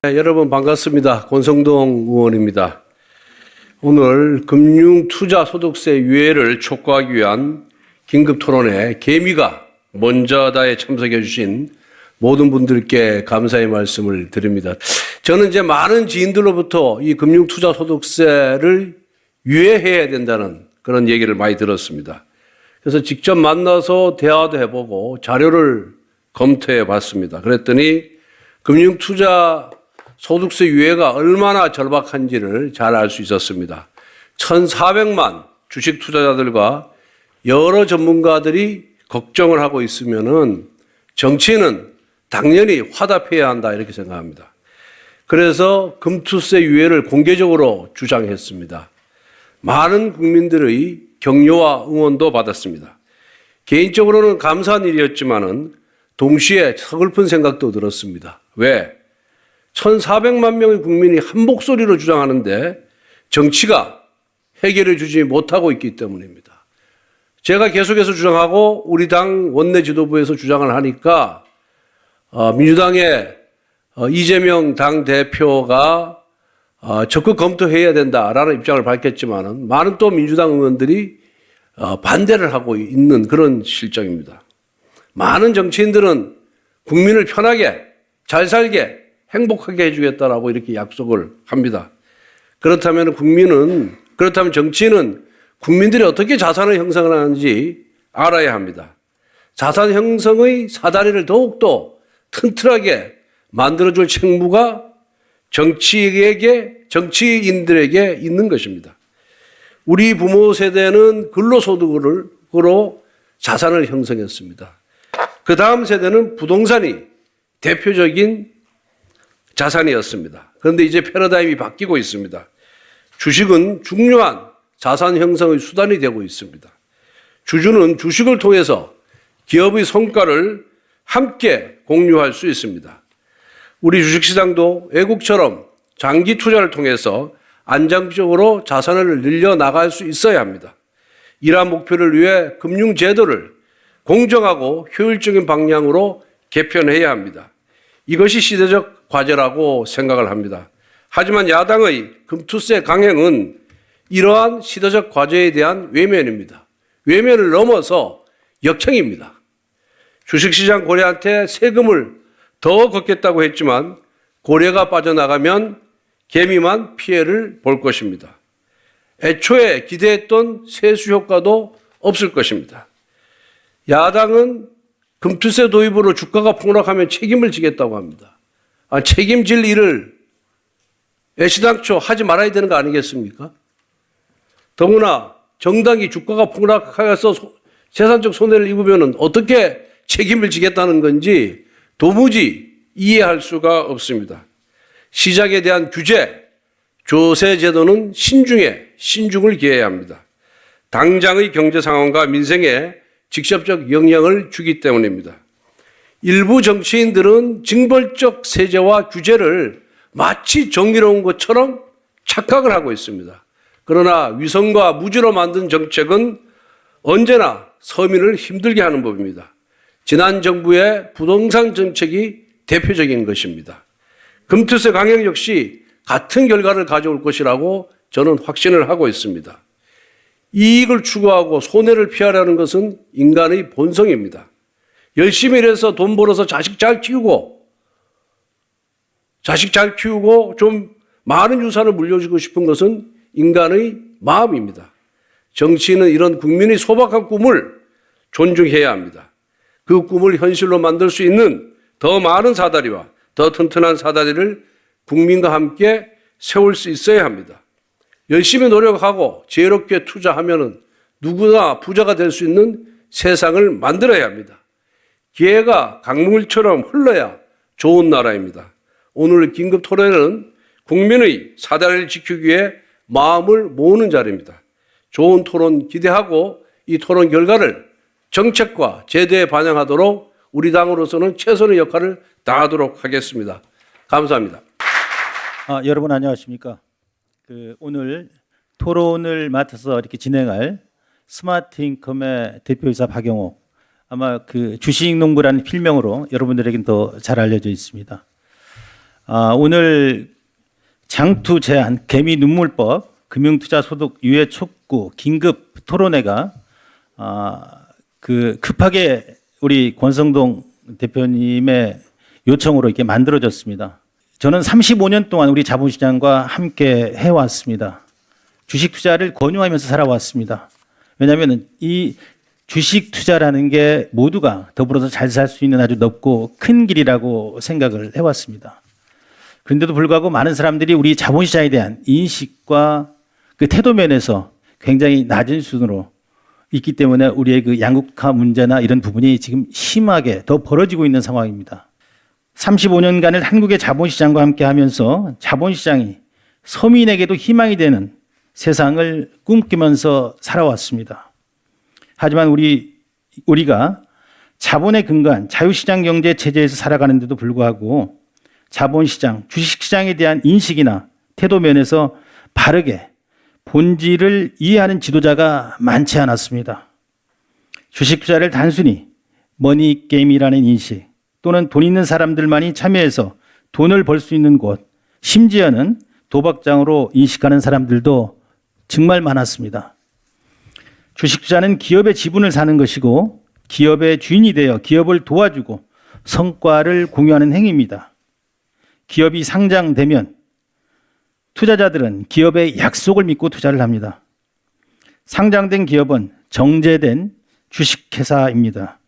네, 여러분 반갑습니다. 권성동 의원입니다. 오늘 금융투자소득세 유예를 촉구하기 위한 긴급토론회 개미가 먼저다에 참석해 주신 모든 분들께 감사의 말씀을 드립니다. 저는 이제 많은 지인들로부터 이 금융투자소득세를 유예해야 된다는 그런 얘기를 많이 들었습니다. 그래서 직접 만나서 대화도 해보고 자료를 검토해 봤습니다. 그랬더니 금융투자 소득세 유예가 얼마나 절박한지를 잘 알 수 있었습니다. 1,400만 주식 투자자들과 여러 전문가들이 걱정을 하고 있으면은 정치인은 당연히 화답해야 한다 이렇게 생각합니다. 그래서 금투세 유예를 공개적으로 주장했습니다. 많은 국민들의 격려와 응원도 받았습니다. 개인적으로는 감사한 일이었지만은 동시에 서글픈 생각도 들었습니다. 왜? 1,400만 명의 국민이 한 목소리로 주장하는데 정치가 해결해 주지 못하고 있기 때문입니다. 제가 계속해서 주장하고 우리 당 원내 지도부에서 주장을 하니까 민주당의 이재명 당대표가 적극 검토해야 된다라는 입장을 밝혔지만은 많은 또 민주당 의원들이 반대를 하고 있는 그런 실정입니다. 많은 정치인들은 국민을 편하게 잘 살게 행복하게 해주겠다라고 이렇게 약속을 합니다. 그렇다면 정치인은 국민들이 어떻게 자산을 형성하는지 알아야 합니다. 자산 형성의 사다리를 더욱더 튼튼하게 만들어줄 책무가 정치인들에게 있는 것입니다. 우리 부모 세대는 근로소득으로 자산을 형성했습니다. 그 다음 세대는 부동산이 대표적인 자산이었습니다. 그런데 이제 패러다임이 바뀌고 있습니다. 주식은 중요한 자산 형성의 수단이 되고 있습니다. 주주는 주식을 통해서 기업의 성과를 함께 공유할 수 있습니다. 우리 주식시장도 외국처럼 장기 투자를 통해서 안정적으로 자산을 늘려나갈 수 있어야 합니다. 이러한 목표를 위해 금융제도를 공정하고 효율적인 방향으로 개편해야 합니다. 이것이 시대적 과제라고 생각을 합니다. 하지만 야당의 금투세 강행은 이러한 시대적 과제에 대한 외면입니다. 외면을 넘어서 역행입니다. 주식시장 고래한테 세금을 더 걷겠다고 했지만 고래가 빠져나가면 개미만 피해를 볼 것입니다. 애초에 기대했던 세수 효과도 없을 것입니다. 야당은 금투세 도입으로 주가가 폭락하면 책임을 지겠다고 합니다. 책임질 일을 애시당초 하지 말아야 되는 거 아니겠습니까? 더구나 정당이 주가가 폭락하여서 재산적 손해를 입으면 어떻게 책임을 지겠다는 건지 도무지 이해할 수가 없습니다. 시장에 대한 규제, 조세 제도는 신중을 기해야 합니다. 당장의 경제 상황과 민생에 직접적 영향을 주기 때문입니다. 일부 정치인들은 징벌적 세제와 규제를 마치 정의로운 것처럼 착각을 하고 있습니다. 그러나 위선과 무지로 만든 정책은 언제나 서민을 힘들게 하는 법입니다. 지난 정부의 부동산 정책이 대표적인 것입니다. 금투세 강행 역시 같은 결과를 가져올 것이라고 저는 확신을 하고 있습니다. 이익을 추구하고 손해를 피하려는 것은 인간의 본성입니다. 열심히 일해서 돈 벌어서 자식 잘 키우고 좀 많은 유산을 물려주고 싶은 것은 인간의 마음입니다. 정치인은 이런 국민의 소박한 꿈을 존중해야 합니다. 그 꿈을 현실로 만들 수 있는 더 많은 사다리와 더 튼튼한 사다리를 국민과 함께 세울 수 있어야 합니다. 열심히 노력하고 지혜롭게 투자하면 누구나 부자가 될 수 있는 세상을 만들어야 합니다. 기회가 강물처럼 흘러야 좋은 나라입니다. 오늘 긴급 토론회는 국민의 사다리를 지키기 위해 마음을 모으는 자리입니다. 좋은 토론 기대하고 이 토론 결과를 정책과 제도에 반영하도록 우리 당으로서는 최선의 역할을 다하도록 하겠습니다. 감사합니다. 여러분 안녕하십니까? 오늘 토론을 맡아서 이렇게 진행할 스마트인컴의 대표이사 박영호, 아마 주식농부라는 필명으로 여러분들에겐 더 잘 알려져 있습니다. 오늘 장투 제한, 개미 눈물법, 금융투자소득 유예 촉구 긴급 토론회가 급하게 우리 권성동 대표님의 요청으로 이렇게 만들어졌습니다. 저는 35년 동안 우리 자본시장과 함께 해왔습니다. 주식 투자를 권유하면서 살아왔습니다. 왜냐하면 이 주식 투자라는 게 모두가 더불어서 잘 살 수 있는 아주 넓고 큰 길이라고 생각을 해왔습니다. 그런데도 불구하고 많은 사람들이 우리 자본시장에 대한 인식과 그 태도 면에서 굉장히 낮은 수준으로 있기 때문에 우리의 그 양극화 문제나 이런 부분이 지금 심하게 더 벌어지고 있는 상황입니다. 35년간을 한국의 자본시장과 함께 하면서 자본시장이 서민에게도 희망이 되는 세상을 꿈꾸면서 살아왔습니다. 하지만 우리가 자본에 근거한 자유시장 경제 체제에서 살아가는데도 불구하고 자본시장, 주식시장에 대한 인식이나 태도 면에서 바르게 본질을 이해하는 지도자가 많지 않았습니다. 주식 투자를 단순히 머니 게임이라는 인식 또는 돈 있는 사람들만이 참여해서 돈을 벌 수 있는 곳, 심지어는 도박장으로 인식하는 사람들도 정말 많았습니다. 주식 투자는 기업의 지분을 사는 것이고 기업의 주인이 되어 기업을 도와주고 성과를 공유하는 행위입니다. 기업이 상장되면 투자자들은 기업의 약속을 믿고 투자를 합니다. 상장된 기업은 정제된 주식회사입니다.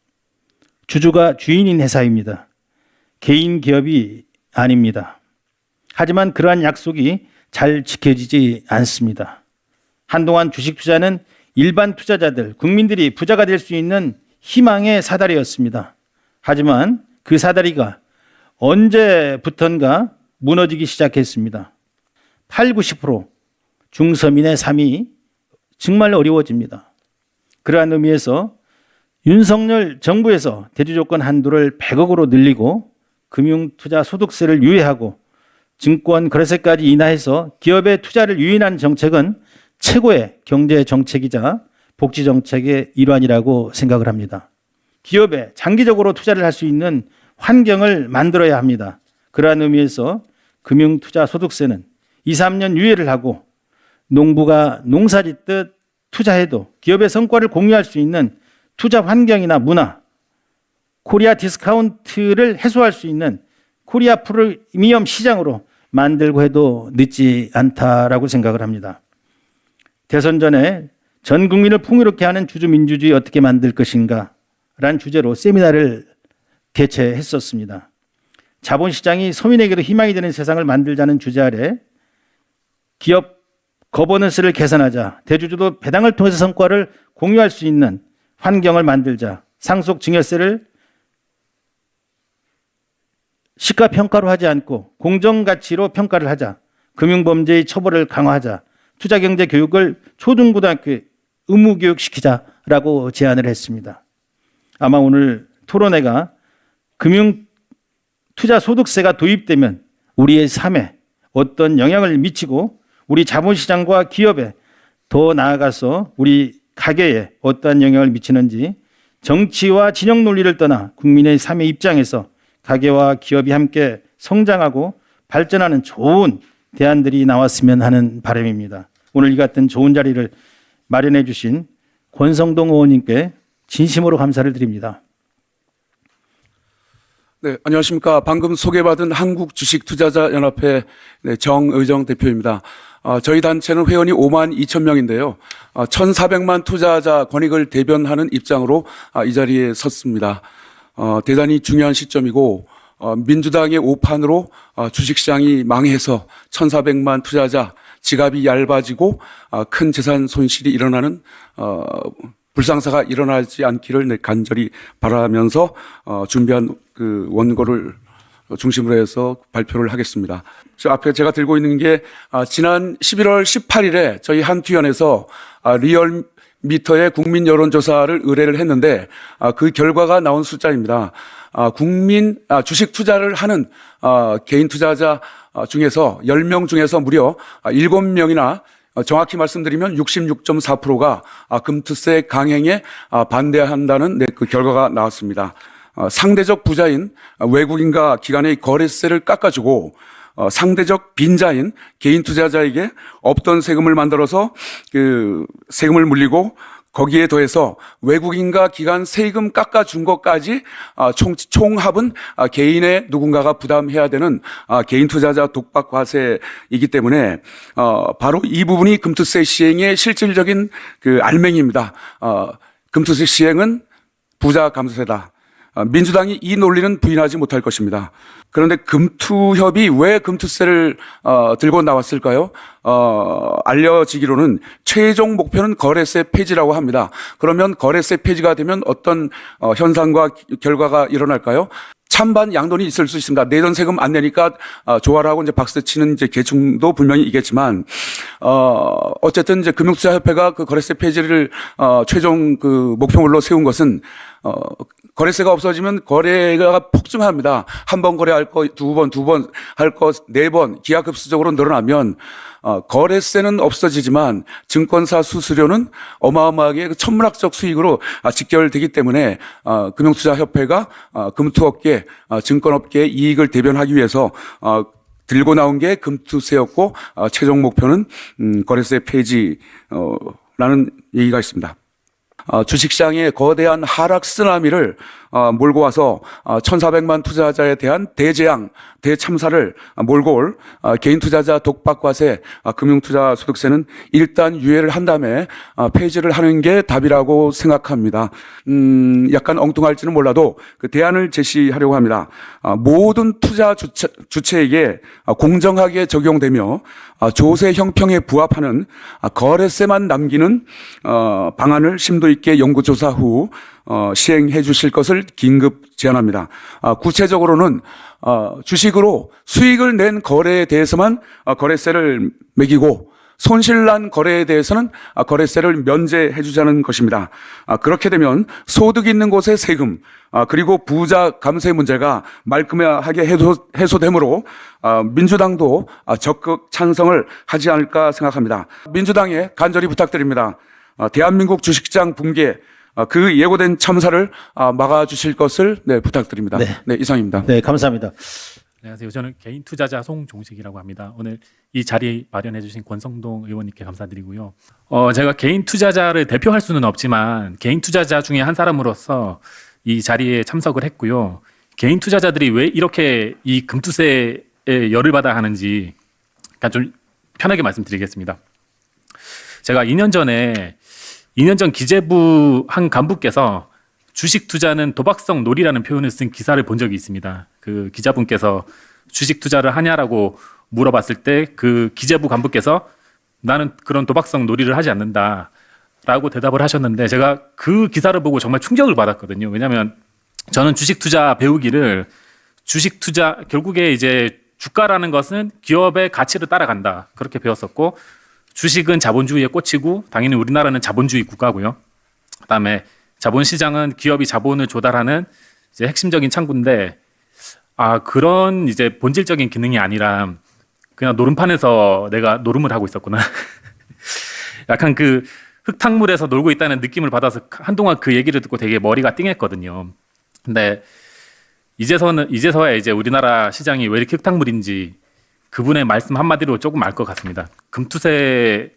주주가 주인인 회사입니다. 개인 기업이 아닙니다. 하지만 그러한 약속이 잘 지켜지지 않습니다. 한동안 주식 투자는 일반 투자자들, 국민들이 부자가 될 수 있는 희망의 사다리였습니다. 하지만 그 사다리가 언제부턴가 무너지기 시작했습니다. 80~90% 중서민의 삶이 정말 어려워집니다. 그러한 의미에서 윤석열 정부에서 대주조건 한도를 100억으로 늘리고 금융투자소득세를 유예하고 증권거래세까지 인하해서 기업의 투자를 유인한 정책은 최고의 경제정책이자 복지정책의 일환이라고 생각을 합니다. 기업에 장기적으로 투자를 할 수 있는 환경을 만들어야 합니다. 그러한 의미에서 금융투자소득세는 2~3년 유예를 하고 농부가 농사짓듯 투자해도 기업의 성과를 공유할 수 있는 투자 환경이나 문화, 코리아 디스카운트를 해소할 수 있는 코리아 프리미엄 시장으로 만들고 해도 늦지 않다라고 생각을 합니다. 대선 전에 전 국민을 풍요롭게 하는 주주민주주의 어떻게 만들 것인가 라는 주제로 세미나를 개최했었습니다. 자본시장이 서민에게도 희망이 되는 세상을 만들자는 주제 아래 기업 거버넌스를 개선하자, 대주주도 배당을 통해서 성과를 공유할 수 있는 환경을 만들자, 상속 증여세를 시가평가로 하지 않고 공정가치로 평가를 하자, 금융범죄의 처벌을 강화하자, 투자경제 교육을 초중고등학교에 의무교육시키자라고 제안을 했습니다. 아마 오늘 토론회가 금융투자소득세가 도입되면 우리의 삶에 어떤 영향을 미치고 우리 자본시장과 기업에 더 나아가서 우리 가게에 어떠한 영향을 미치는지 정치와 진영 논리를 떠나 국민의 삶의 입장에서 가게와 기업이 함께 성장하고 발전하는 좋은 대안들이 나왔으면 하는 바람입니다. 오늘 이 같은 좋은 자리를 마련해 주신 권성동 의원님께 진심으로 감사를 드립니다. 네, 안녕하십니까. 방금 소개받은 한국주식투자자연합회 정의정 대표입니다. 저희 단체는 회원이 52,000명인데요. 1,400만 투자자 권익을 대변하는 입장으로 이 자리에 섰습니다. 대단히 중요한 시점이고 민주당의 오판으로 주식시장이 망해서 1,400만 투자자 지갑이 얇아지고 큰 재산 손실이 일어나는 불상사가 일어나지 않기를 간절히 바라면서 준비한 그 원고를 중심으로 해서 발표를 하겠습니다. 저 앞에 제가 들고 있는 게 지난 11월 18일에 저희 한투연에서 리얼미터의 국민 여론조사를 의뢰를 했는데 그 결과가 나온 숫자입니다. 주식 투자를 하는 개인 투자자 중에서 10명 중에서 무려 7명이나 정확히 말씀드리면 66.4%가 금투세 강행에 반대한다는 그 결과가 나왔습니다. 상대적 부자인 외국인과 기관의 거래세를 깎아주고 상대적 빈자인 개인 투자자에게 없던 세금을 만들어서 그 세금을 물리고 거기에 더해서 외국인과 기관 세금 깎아준 것까지 총합은 개인의 누군가가 부담해야 되는 개인 투자자 독박 과세이기 때문에 바로 이 부분이 금투세 시행의 실질적인 그 알맹이입니다. 금투세 시행은 부자 감세다. 민주당이 이 논리는 부인하지 못할 것입니다. 그런데 금투협이 왜 금투세를 들고 나왔을까요? 알려지기로는 최종 목표는 거래세 폐지라고 합니다. 그러면 거래세 폐지가 되면 어떤 현상과 결과가 일어날까요? 찬반 양론이 있을 수 있습니다. 내던 세금 안 내니까 좋아라고 이제 박수 치는 이제 계층도 분명히 있겠지만 어쨌든 이제 금융투자협회가 그 거래세 폐지를 최종 그 목표물로 세운 것은 거래세가 없어지면 거래가 폭증합니다. 한 번 거래할 거 두 번 할 거 네 번 기하급수적으로 늘어나면 거래세는 없어지지만 증권사 수수료는 어마어마하게 그 천문학적 수익으로 직결되기 때문에 금융투자협회가 금투업계, 증권업계의 이익을 대변하기 위해서 들고 나온 게 금투세였고 최종 목표는 거래세 폐지라는 얘기가 있습니다. 주식시장의 거대한 하락 쓰나미를 몰고 와서 1,400만 투자자에 대한 대재앙, 대참사를 몰고 올 개인 투자자 독박과세, 금융투자 소득세는 일단 유예를 한 다음에 폐지를 하는 게 답이라고 생각합니다. 약간 엉뚱할지는 몰라도 그 대안을 제시하려고 합니다. 모든 투자 주체에게 공정하게 적용되며 조세 형평에 부합하는 거래세만 남기는 방안을 심도 있게 연구조사 후 시행해 주실 것을 긴급 제안합니다. 구체적으로는 주식으로 수익을 낸 거래에 대해서만 거래세를 매기고 손실난 거래에 대해서는 거래세를 면제해 주자는 것입니다. 그렇게 되면 소득 있는 곳의 세금 그리고 부자 감세 문제가 말끔하게 해소되므로 민주당도 적극 찬성을 하지 않을까 생각합니다. 민주당에 간절히 부탁드립니다. 대한민국 주식시장 붕괴 그 예고된 참사를 막아주실 것을 부탁드립니다. 네, 이상입니다. 네, 감사합니다. 안녕하세요. 저는 개인 투자자 송종식이라고 합니다. 오늘 이 자리 마련해 주신 권성동 의원님께 감사드리고요. 제가 개인 투자자를 대표할 수는 없지만 개인 투자자 중에 한 사람으로서 이 자리에 참석을 했고요. 개인 투자자들이 왜 이렇게 이 금투세에 열을 받아 하는지 좀 편하게 말씀드리겠습니다. 제가 2년 전 기재부 한 간부께서 주식 투자는 도박성 놀이라는 표현을 쓴 기사를 본 적이 있습니다. 그 기자분께서 주식 투자를 하냐라고 물어봤을 때 그 기재부 간부께서 나는 그런 도박성 놀이를 하지 않는다라고 대답을 하셨는데 제가 그 기사를 보고 정말 충격을 받았거든요. 왜냐하면 저는 주식 투자 배우기를 주식 투자 결국에 이제 주가라는 것은 기업의 가치를 따라간다 그렇게 배웠었고 주식은 자본주의에 꽂히고 당연히 우리나라는 자본주의 국가고요. 그다음에 자본시장은 기업이 자본을 조달하는 이제 핵심적인 창구인데 그런 이제 본질적인 기능이 아니라 그냥 노름판에서 내가 노름을 하고 있었구나. 약간 그 흙탕물에서 놀고 있다는 느낌을 받아서 한동안 그 얘기를 듣고 되게 머리가 띵했거든요. 근데 이제서야 이제 우리나라 시장이 왜 이렇게 흙탕물인지 그분의 말씀 한마디로 조금 알 것 같습니다. 금투세를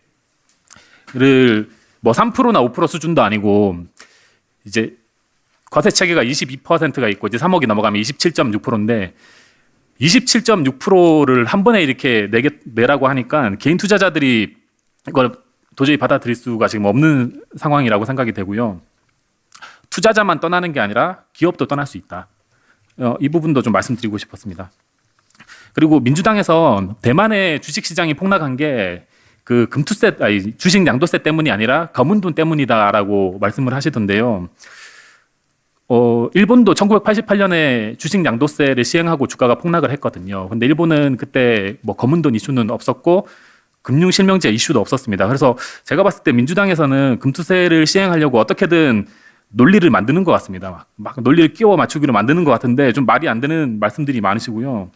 뭐 3%나 5% 수준도 아니고 이제 과세 체계가 22%가 있고 이제 3억이 넘어가면 27.6%인데 27.6%를 한 번에 이렇게 내라고 하니까 개인 투자자들이 이걸 도저히 받아들일 수가 지금 없는 상황이라고 생각이 되고요. 투자자만 떠나는 게 아니라 기업도 떠날 수 있다. 이 부분도 좀 말씀드리고 싶었습니다. 그리고 민주당에서 대만의 주식시장이 폭락한 게 그 주식 양도세 때문이 아니라 검은 돈 때문이다라고 말씀을 하시던데요. 일본도 1988년에 주식 양도세를 시행하고 주가가 폭락을 했거든요. 근데 일본은 그때 뭐 검은 돈 이슈는 없었고 금융 실명제 이슈도 없었습니다. 그래서 제가 봤을 때 민주당에서는 금투세를 시행하려고 어떻게든 논리를 만드는 것 같습니다. 막 논리를 끼워 맞추기로 만드는 것 같은데 좀 말이 안 되는 말씀들이 많으시고요.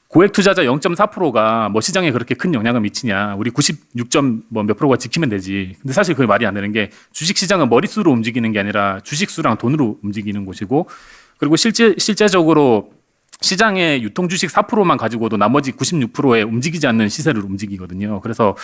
고액 투자자 0.4%가 뭐 시장에 그렇게 큰 영향을 미치냐. 우리 96점 뭐 몇 프로가 지키면 되지. 근데 사실 그게 말이 안 되는 게 주식 시장은 머릿수로 움직이는 게 아니라 주식 수랑 돈으로 움직이는 곳이고 그리고 실제적으로 시장의 유통 주식 4%만 가지고도 나머지 96%에 움직이지 않는 시세를 움직이거든요. 그래서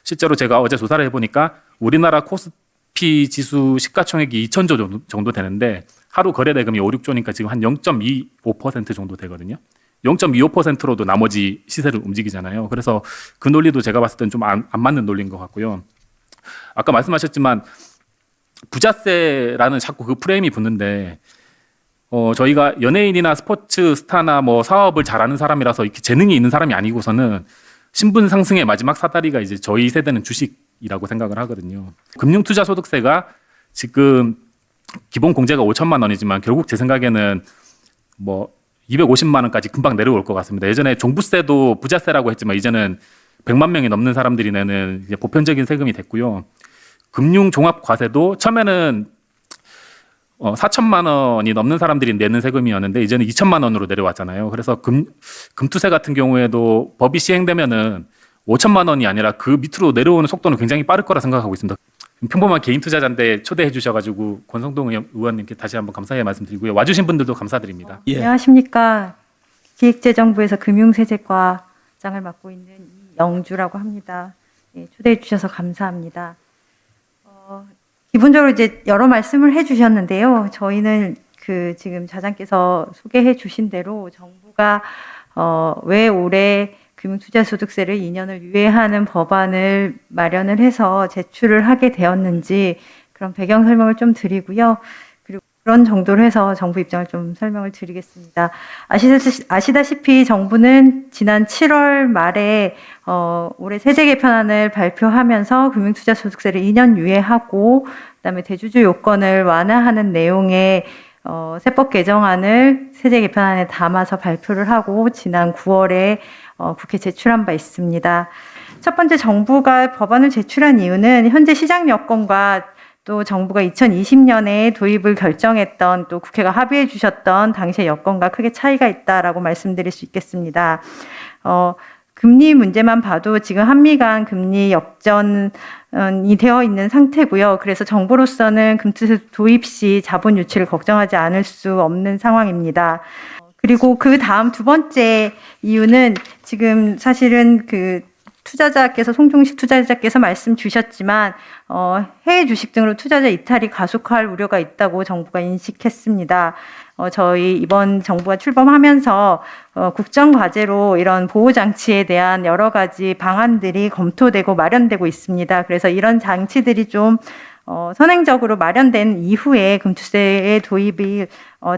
실제로 제가 어제 조사를 해보니까 우리나라 코스피 지수 시가총액이 2,000조 정도 되는데 하루 거래 대금이 5, 6조니까 지금 한 0.25% 정도 되거든요. 0.25%로도 나머지 시세를 움직이잖아요. 그래서 그 논리도 제가 봤을 때는 좀 안 맞는 논리인 것 같고요. 아까 말씀하셨지만 부자세라는 자꾸 그 프레임이 붙는데 저희가 연예인이나 스포츠 스타나 뭐 사업을 잘하는 사람이라서 이렇게 재능이 있는 사람이 아니고서는 신분 상승의 마지막 사다리가 이제 저희 세대는 주식이라고 생각을 하거든요. 금융투자소득세가 지금 기본 공제가 5천만 원이지만 결국 제 생각에는 뭐 250만 원까지 금방 내려올 것 같습니다. 예전에 종부세도 부자세라고 했지만 이제는 100만 명이 넘는 사람들이 내는 이제 보편적인 세금이 됐고요. 금융종합과세도 처음에는 4천만 원이 넘는 사람들이 내는 세금이었는데 이제는 2천만 원으로 내려왔잖아요. 그래서 금투세 같은 경우에도 법이 시행되면은 5천만 원이 아니라 그 밑으로 내려오는 속도는 굉장히 빠를 거라 생각하고 있습니다. 평범한 개인 투자자인데 초대해 주셔가지고 권성동 의원님께 다시 한번 감사의 말씀드리고요. 와주신 분들도 감사드립니다. 예. 안녕하십니까. 기획재정부에서 금융세제과장을 맡고 있는 이영주라고 합니다. 예, 초대해 주셔서 감사합니다. 기본적으로 이제 여러 말씀을 해주셨는데요. 저희는 지금 자장께서 소개해 주신 대로 정부가 왜 올해 금융투자소득세를 2년을 유예하는 법안을 마련을 해서 제출을 하게 되었는지 그런 배경 설명을 좀 드리고요. 그리고 그런 정도로 해서 정부 입장을 좀 설명을 드리겠습니다. 아시다시피 정부는 지난 7월 말에 올해 세제 개편안을 발표하면서 금융투자소득세를 2년 유예하고 그다음에 대주주 요건을 완화하는 내용의 세법 개정안을 세제 개편안에 담아서 발표를 하고 지난 9월에 국회 제출한 바 있습니다. 첫 번째 정부가 법안을 제출한 이유는 현재 시장 여건과 또 정부가 2020년에 도입을 결정했던 또 국회가 합의해 주셨던 당시의 여건과 크게 차이가 있다라고 말씀드릴 수 있겠습니다. 금리 문제만 봐도 지금 한미 간 금리 역전이 되어 있는 상태고요. 그래서 정부로서는 금투세 도입 시 자본 유치를 걱정하지 않을 수 없는 상황입니다. 그리고 그 다음 두 번째 이유는 지금 사실은 송종식 투자자께서 말씀 주셨지만 해외 주식 등으로 투자자 이탈이 가속화할 우려가 있다고 정부가 인식했습니다. 저희 이번 정부가 출범하면서 국정과제로 이런 보호장치에 대한 여러 가지 방안들이 검토되고 마련되고 있습니다. 그래서 이런 장치들이 좀 선행적으로 마련된 이후에 금투세의 도입이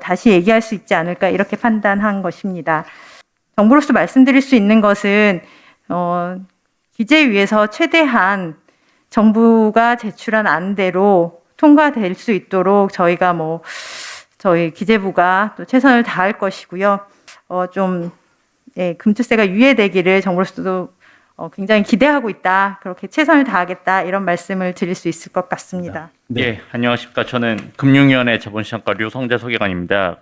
다시 얘기할 수 있지 않을까 이렇게 판단한 것입니다. 정부로서 말씀드릴 수 있는 것은 기재위에서 최대한 정부가 제출한 안대로 통과될 수 있도록 저희가 저희 기재부가 또 최선을 다할 것이고요. 금투세가 유예되기를 정부로서도 굉장히 기대하고 있다. 그렇게 최선을 다하겠다. 이런 말씀을 드릴 수 있을 것 같습니다. 네. 예, 안녕하십니까. 저는 금융위원회 자본시장과 류성재 서기관입니다.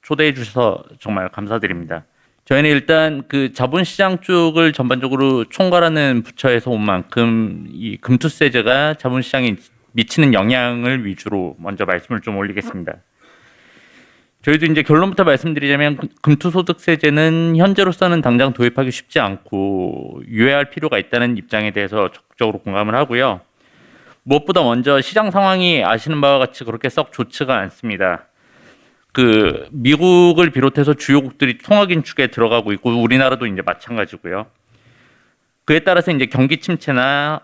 초대해 주셔서 정말 감사드립니다. 저희는 일단 자본시장 쪽을 전반적으로 총괄하는 부처에서 온 만큼 이 금투세제가 자본시장에 미치는 영향을 위주로 먼저 말씀을 좀 올리겠습니다. 저희도 이제 결론부터 말씀드리자면 금투소득세제는 현재로서는 당장 도입하기 쉽지 않고 유예할 필요가 있다는 입장에 대해서 적극적으로 공감을 하고요. 무엇보다 먼저 시장 상황이 아시는 바와 같이 그렇게 썩 좋지가 않습니다. 미국을 비롯해서 주요국들이 통화긴축에 들어가고 있고 우리나라도 이제 마찬가지고요. 그에 따라서 이제 경기 침체나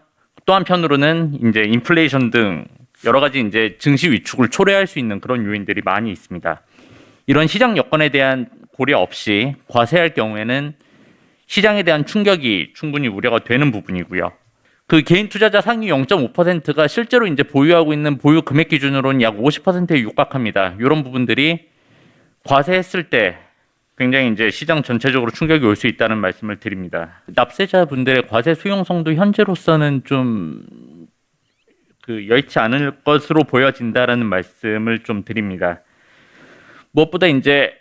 또 한편으로는 이제 인플레이션 등 여러 가지 이제 증시 위축을 초래할 수 있는 그런 요인들이 많이 있습니다. 이런 시장 여건에 대한 고려 없이 과세할 경우에는 시장에 대한 충격이 충분히 우려가 되는 부분이고요. 개인 투자자 상위 0.5%가 실제로 이제 보유하고 있는 보유 금액 기준으로는 약 50%에 육박합니다. 이런 부분들이 과세했을 때 굉장히 이제 시장 전체적으로 충격이 올 수 있다는 말씀을 드립니다. 납세자분들의 과세 수용성도 현재로서는 좀 여의치 않을 것으로 보여진다라는 말씀을 좀 드립니다. 무엇보다 이제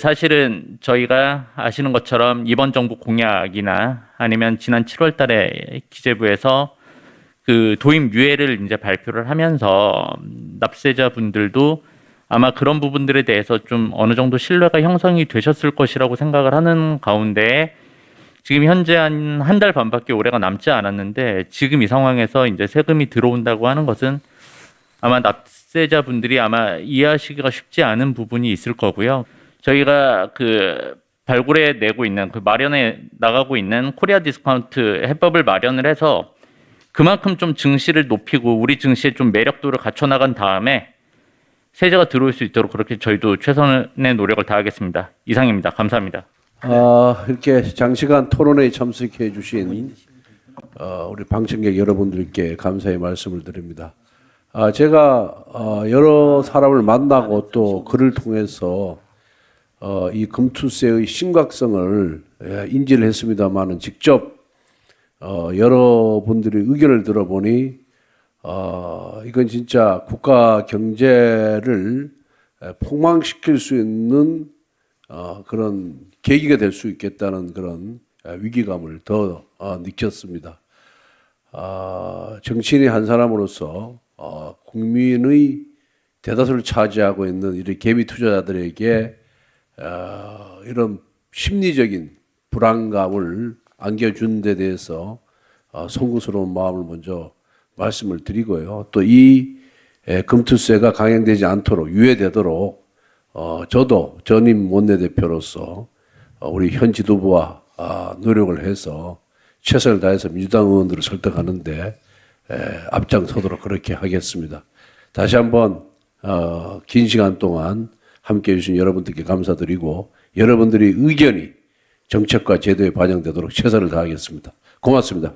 사실은 저희가 아시는 것처럼 이번 정부 공약이나 아니면 지난 7월 달에 기재부에서 도입 유예를 이제 발표를 하면서 납세자분들도 아마 그런 부분들에 대해서 좀 어느 정도 신뢰가 형성이 되셨을 것이라고 생각을 하는 가운데 지금 현재 한 달 반밖에 올해가 남지 않았는데 지금 이 상황에서 이제 세금이 들어온다고 하는 것은 아마 납세자분들이 아마 이해하시기가 쉽지 않은 부분이 있을 거고요. 저희가 그 발굴해 내고 있는 그 마련해 나가고 있는 코리아 디스카운트 해법을 마련을 해서 그만큼 좀 증시를 높이고 우리 증시의 좀 매력도를 갖춰 나간 다음에 세제가 들어올 수 있도록 그렇게 저희도 최선의 노력을 다하겠습니다. 이상입니다. 감사합니다. 이렇게 장시간 토론회에 참석해 주신 우리 방청객 여러분들께 감사의 말씀을 드립니다. 제가 여러 사람을 만나고 또 글을 통해서 이 금투세의 심각성을 인지를 했습니다만은 직접 여러분들의 의견을 들어보니 이건 진짜 국가 경제를 폭망시킬 수 있는 그런 계기가 될 수 있겠다는 그런 위기감을 더 느꼈습니다. 정치인의 한 사람으로서 국민의 대다수를 차지하고 있는 이런 개미 투자자들에게 이런 심리적인 불안감을 안겨준 데 대해서 송구스러운 마음을 먼저 말씀을 드리고요. 또 이 금투세가 강행되지 않도록 유예되도록 저도 전임 원내대표로서 우리 현 지도부와 노력을 해서 최선을 다해서 민주당 의원들을 설득하는데 앞장서도록 그렇게 하겠습니다. 다시 한번 긴 시간 동안 함께해 주신 여러분들께 감사드리고 여러분들의 의견이 정책과 제도에 반영되도록 최선을 다하겠습니다. 고맙습니다.